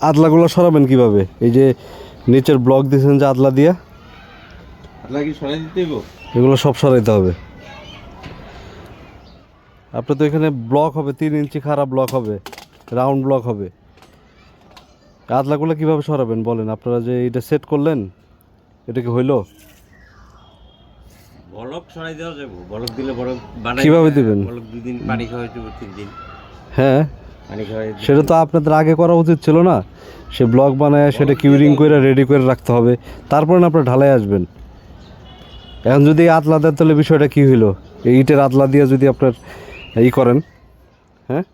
আদলাগুলো সরাবেন কিভাবে? এই যে নিচের ব্লক দিয়েছেন যে আদলা দিয়া, আদলা কি সরাই দিতে হইব? এগুলো সব সরাইতে হবে। আপনার তো এখানে ব্লক হবে 3 ইঞ্চি খারাপ ব্লক হবে, রাউন্ড ব্লক হবে। আদলাগুলো কিভাবে সরাবেন বলেন? আপনারা যে এটা সেট করলেন, এটা কি হইলো? বলক সরাই দেওয়া যাবো, বলক দিলে বলক বানাই কিভাবে দিবেন? বলক 2 দিন পানি খাওয়াই দেবো, 3 দিন হ্যাঁ, পানি খাওয়াই সেটা তো আপনাদের আগে করা উচিত ছিল না? সে ব্লক বানায় সেটা কিউরিং করে রেডি করে রাখতে হবে, তারপরে না আপনার ঢালাই আসবেন। এখন যদি আদলা দেন তাহলে বিষয়টা কী হইলো? এই ইটের আদলা দিয়ে যদি আপনার করেন, হ্যাঁ,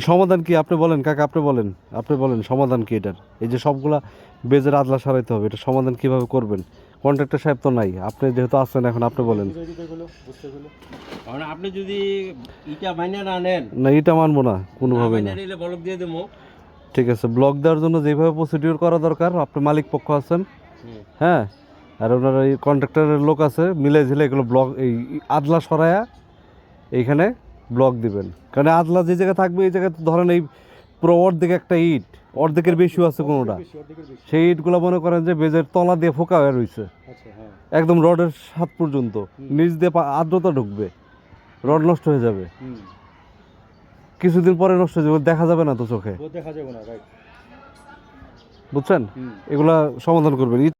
সমাধান কি আপনি বলেন কাকা? আপনি বলেন সমাধান কি এটার? এই যে সবগুলা বেজের আদলা সরাইতে হবে, এটা সমাধান কিভাবে করবেন? কন্ট্রাক্টর সাহেব তো নাই, আপনি যেহেতু আছেন এখন আপনি বলেন। কারণ আপনি যদি ইটা বাইনা না নেন, না, এটা মানবো না কোনোভাবে না। নিলে বলক দিয়ে দেবো। ঠিক আছে, ব্লক দেওয়ার জন্য যেভাবে প্রসিডিওর করা দরকার, আপনি মালিক পক্ষ আছেন, হ্যাঁ, আর ওনার এই কন্ট্রাক্টরের লোক আছে, মিলে ঝিলে এগুলো ব্লক এই আদলা সরায়া এইখানে ব্লক দিবেন। কারণ আদলা যে জায়গায় থাকবে এই জায়গায় ধরেন এই পুরো অর্ধেক একটা ইট, অর্ধেকের বেশিও আছে কোনোটা, সেই ইটগুলো মনে করেন যে বেজের তলা দিয়ে ফোকা হয়ে রয়েছে একদম রডের সাত পর্যন্ত, নিচ দিয়ে আর্দ্রতা ঢুকবে, রড নষ্ট হয়ে যাবে, কিছুদিন পরে নষ্ট হয়ে যাবে, দেখা যাবে না তো চোখে, দেখা যাবে না, বুঝছেন? এগুলা সমাধান করবেন।